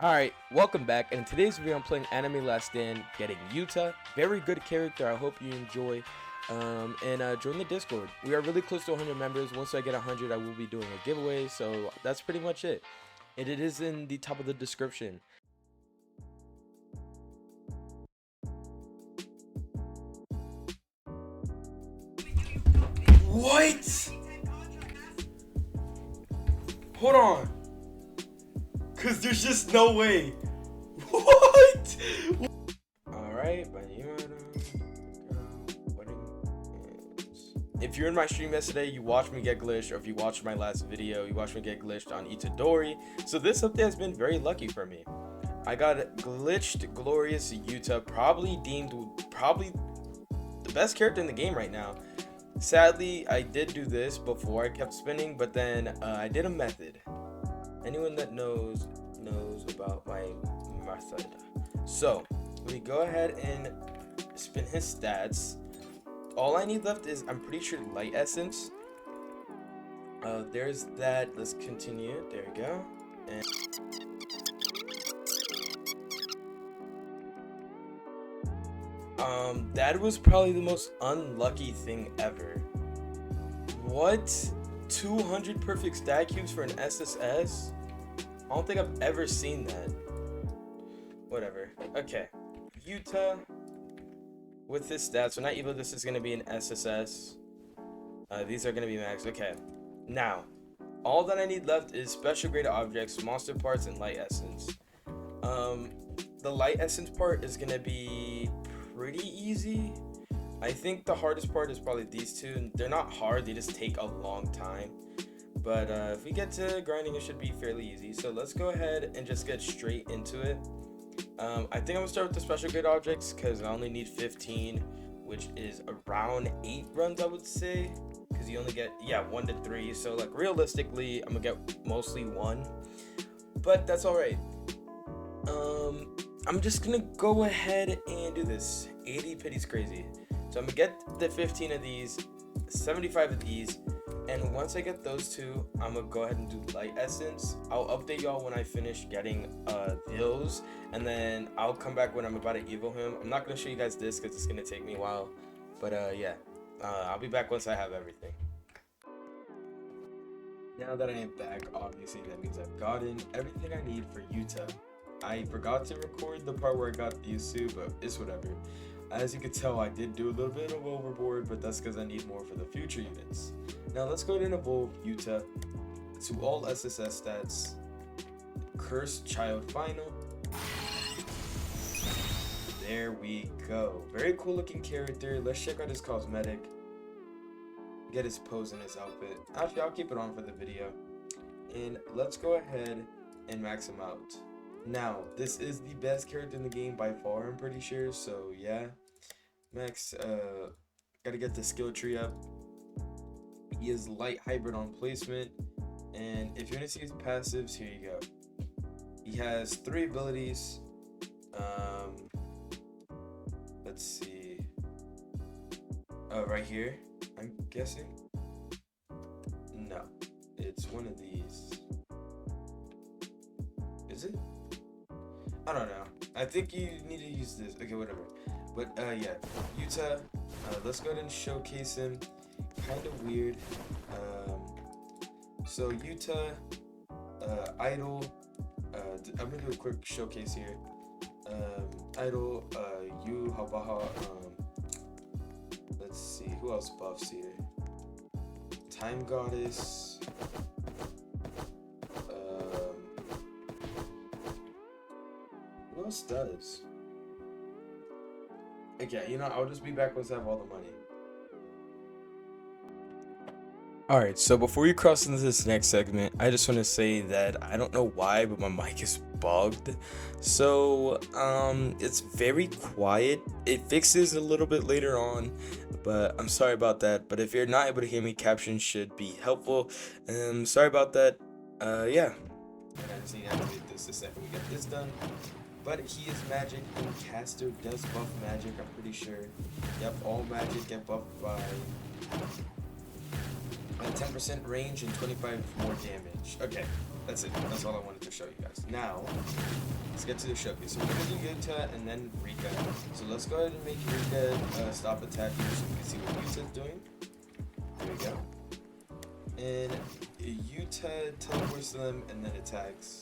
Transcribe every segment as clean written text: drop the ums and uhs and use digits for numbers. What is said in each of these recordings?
Alright, welcome back, and in today's video I'm playing Anime Last Stand, getting Yuta. Very good character, I hope you enjoy. Join the Discord. We are really close to 100 members. Once I get 100, I will be doing a giveaway, so that's pretty much it. And it is in the top of the description. What? Hold on. Cause there's just no way. What? Alright, if you're in my stream yesterday, you watched me get glitched, or if you watched my last video, you watched me get glitched on Itadori. So this update has been very lucky for me. I got glitched glorious Yuta, probably deemed the best character in the game right now. Sadly, I did do this before I kept spinning, but then I did a method. Anyone that knows about my method. So we go ahead and spin his stats. All I need left is, I'm pretty sure, light essence. There's that. Let's continue. There we go. And that was probably the most unlucky thing ever. What? 200 perfect stat cubes for an SSS? I don't think I've ever seen that. Whatever. Okay. Yuta with his stats. So not evil, this is gonna be an SSS. These are gonna be max. Okay. Now, all that I need left is special grade objects, monster parts, and light essence. The light essence part is gonna be pretty easy. I think the hardest part is probably these two. They're not hard, they just take a long time. But if we get to grinding, it should be fairly easy. So let's go ahead and just get straight into it. I think I'm gonna start with the special grade objects because I only need 15, which is around 8 runs, I would say. Because you only get, 1 to 3. So like realistically, I'm gonna get mostly 1. But that's alright. I'm just gonna go ahead and do this. 80 pity's crazy. So I'm gonna get the 15 of these, 75 of these, and once I get those two, I'm gonna go ahead and do light essence. I'll update y'all when I finish getting those, and then I'll come back when I'm about to evo him. I'm not gonna show you guys this because it's gonna take me a while, but I'll be back once I have everything. Now that I am back, obviously that means I've gotten everything I need for Yuta. I forgot to record the part where I got these two, but it's whatever. As you can tell, I did do a little bit of overboard, but that's because I need more for the future units. Now let's go ahead and evolve Yuta to all SSS stats. Cursed Child Final. There we go. Very cool looking character. Let's check out his cosmetic. Get his pose and his outfit. Actually, I'll keep it on for the video. And let's go ahead and max him out. Now, this is the best character in the game by far, I'm pretty sure, so yeah. Max, gotta get the skill tree up. He is light hybrid on placement, and if you want to see his passives, here you go. He has 3 abilities. Let's see. Right here, I'm guessing. No, it's one of these. Is it? I don't know. I think you need to use this. Okay, whatever. But yeah, Yuta. Let's go ahead and showcase him. Kind of weird. So Yuta, idol. I'm gonna do a quick showcase here. Idol. Yu Habaha. Let's see who else buffs here. Time Goddess. Who else does? Okay, I'll just be back once I have all the money. Alright, so before we cross into this next segment, I just want to say that I don't know why, but my mic is bugged. So, it's very quiet. It fixes a little bit later on, but I'm sorry about that. But if you're not able to hear me, captions should be helpful. Sorry about that. Yeah. And I just need to activate this the second we get this done. But he is magic, and caster does buff magic, I'm pretty sure. Yep, all magic get buffed by a 10% range and 25 more damage. Okay, That's it. That's all I wanted to show you guys. Now, let's get to the showcase. So we're gonna do Yuta and then Rika. So let's go ahead and make Rika stop attacking so we can see what Yuta's doing. There we go. And Yuta teleports to them and then attacks.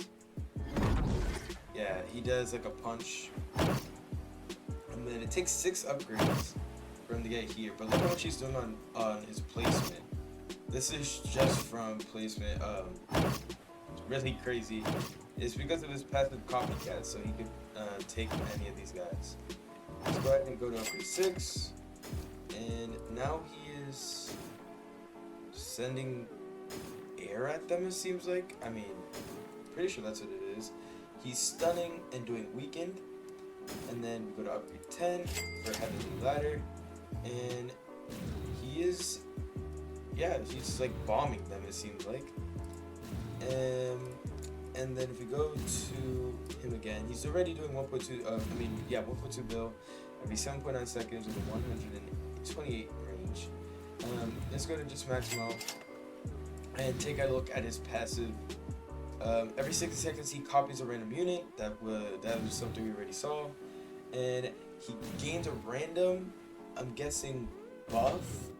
Yeah, he does like a punch. And then it takes 6 upgrades for him to get here. But look at what she's doing on his placement. This is just from placement. It's really crazy. It's because of his passive copycat, so he could take any of these guys. Let's go ahead and go to upgrade 6. And now he is sending air at them, it seems like. I mean, pretty sure that's what it is. He's stunning and doing weakened. And then we go to upgrade 10 for Heavenly Ladder. And he is, yeah, he's like bombing them, it seems like. And then if we go to him again, he's already doing 1.2 bill every 7.9 seconds with a 128 range. Let's go to just Maximo and take a look at his passive. Every 60 seconds he copies a random unit. That was something we already saw. And he gains a random, I'm guessing, buff.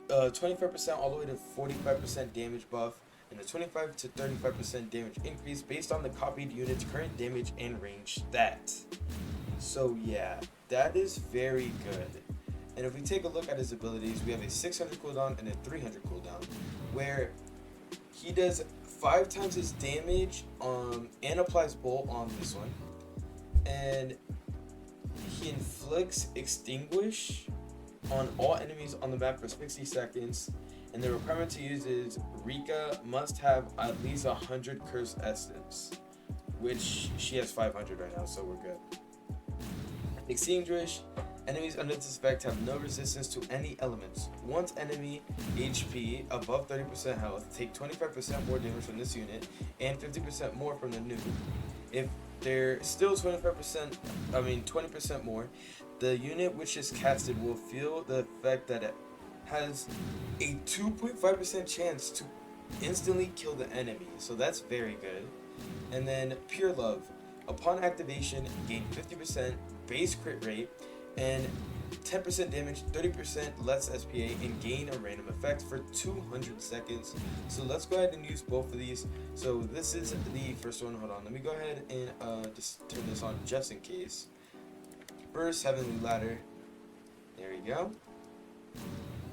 25% all the way to 45% damage buff. And a 25 to 35% damage increase based on the copied unit's current damage and range stat. So yeah, that is very good. And if we take a look at his abilities, we have a 600 cooldown and a 300 cooldown, where he does 5 times his damage and applies bolt on this one, and he inflicts extinguish on all enemies on the map for 60 seconds. And the requirement to use is Rika must have at least 100 curse essence, which she has 500 right now, so we're good. Extinguish. Enemies under this effect have no resistance to any elements. Once enemy HP above 30% health, take 25% more damage from this unit and 50% more from the noob. If they're still 20% more, the unit which is casted will feel the effect that it has a 2.5% chance to instantly kill the enemy. So that's very good. And then Pure Love. Upon activation, gain 50% base crit rate and 10% damage, 30% less SPA, and gain a random effect for 200 seconds. So let's go ahead and use both of these. So this is the first one. Hold on, let me go ahead and just turn this on just in case. First, Heavenly Ladder. There we go.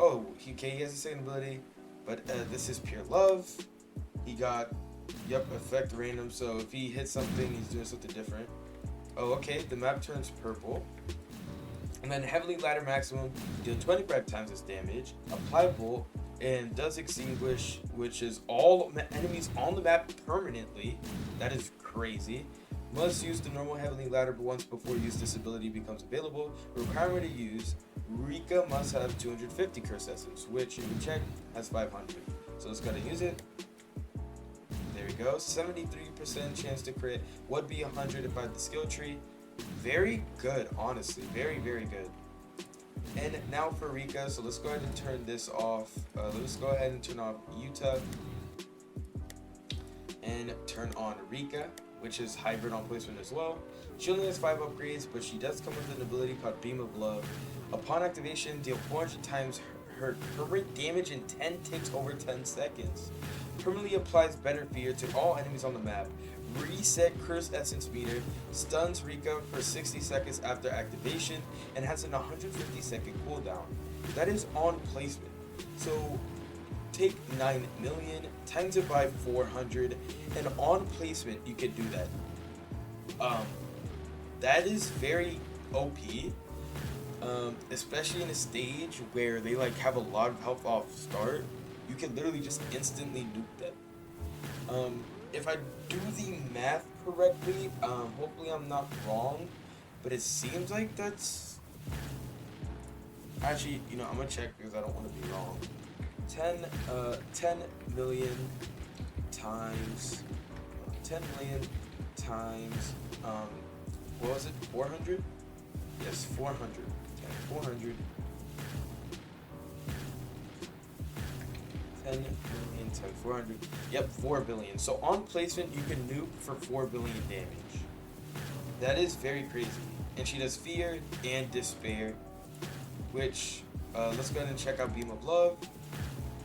Oh, he has a second ability, but this is Pure Love. He got, effect random, so if he hits something, he's doing something different. Oh, okay, the map turns purple. And then Heavenly Ladder Maximum, deal 25 times its damage, apply Bolt, and does Extinguish, which is all enemies on the map permanently. That is crazy. Must use the normal Heavenly Ladder once before use this ability becomes available. Requirement to use, Rika must have 250 Curse Essence, which, if we check, has 500. So let's go ahead and use it. There we go. 73% chance to crit. Would be 100 if I had the skill tree. Very good, honestly. Very, very good. And now for Rika, so let's go ahead and turn this off. Let's go ahead and turn off Yuta. And turn on Rika, which is hybrid on placement as well. She only has 5 upgrades, but she does come with an ability called Beam of Love. Upon activation, deal 400 times her current damage in 10 ticks over 10 seconds. Permanently applies Better Fear to all enemies on the map. Reset Curse Essence meter. Stuns Rika for 60 seconds after activation and has an 150-second cooldown. That is on placement. So take 9 million, times it by 400, and on placement you can do that. That is very OP. Especially in a stage where they like have a lot of health off start, you can literally just instantly nuke them. If I do the math correctly, hopefully I'm not wrong, but it seems like that's actually, I'm gonna check because I don't want to be wrong. 10 million times 10 million times what was it, 400? Yes, 400. 400 10 million times 400. Yep, 4 billion. So on placement, you can nuke for 4 billion damage. That is very crazy. And she does Fear and Despair, which, let's go ahead and check out Beam of Love.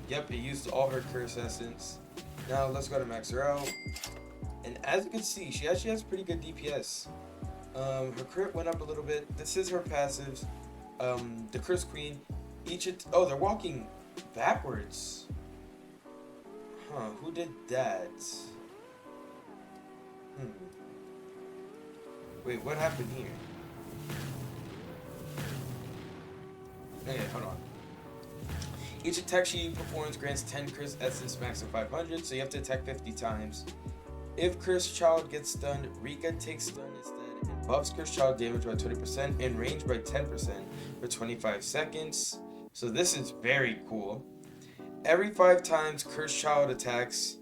Yep, it used all her curse essence. Now let's go to max her out. And as you can see, she actually has pretty good DPS. Her crit went up a little bit. This is her passives. The Curse Queen. Oh, they're walking backwards. Huh, who did that? Wait, what happened here? Okay, hold on. Each attack she performs grants 10 Curse Essence max of 500, so you have to attack 50 times. If Cursed Child gets stunned, Rika takes stun instead and buffs Cursed Child damage by 20% and range by 10% for 25 seconds. So this is very cool. Every 5 times Cursed Child attacks,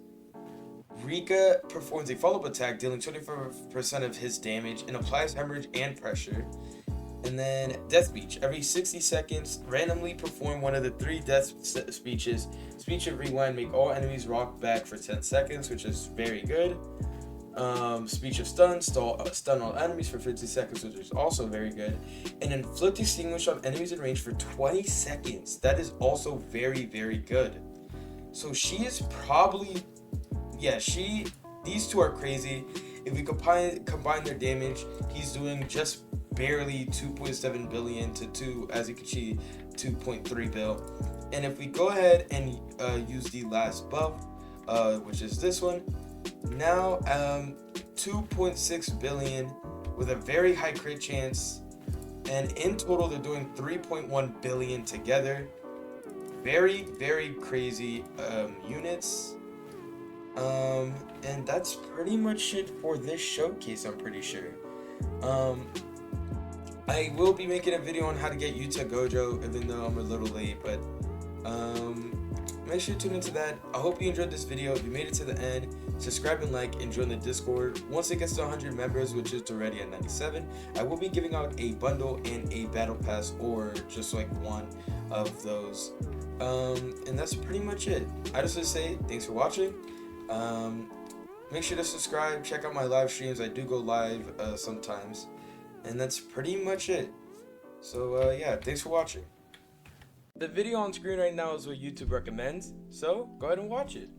Rika performs a follow-up attack dealing 25% of his damage and applies hemorrhage and pressure. And then Death Speech. Every 60 seconds, randomly perform one of the 3 death speeches. Speech of Rewind, make all enemies rock back for 10 seconds, which is very good. Speech of Stun, stun all enemies for 50 seconds, which is also very good. And inflict extinguish on enemies in range for 20 seconds. That is also very, very good. So she is probably, these two are crazy. If we combine their damage, he's doing just barely 2.7 billion to as you can see 2.3 bill. And if we go ahead and use the last buff, which is this one, now 2.6 billion with a very high crit chance, and in total they're doing 3.1 billion together. Very, very crazy units. And that's pretty much it for this showcase, I'm pretty sure. I will be making a video on how to get Yuta Gojo, even though I'm a little late, but make sure to tune into that. I hope you enjoyed this video. If you made it to the end, subscribe and like, and join the Discord. Once it gets to 100 members, which is already at 97, I will be giving out a bundle and a battle pass, or just like one of those. And that's pretty much it. I just want to say thanks for watching. Make sure to subscribe, check out my live streams. I do go live sometimes. And that's pretty much it. So yeah, thanks for watching. The video on screen right now is what YouTube recommends, so go ahead and watch it.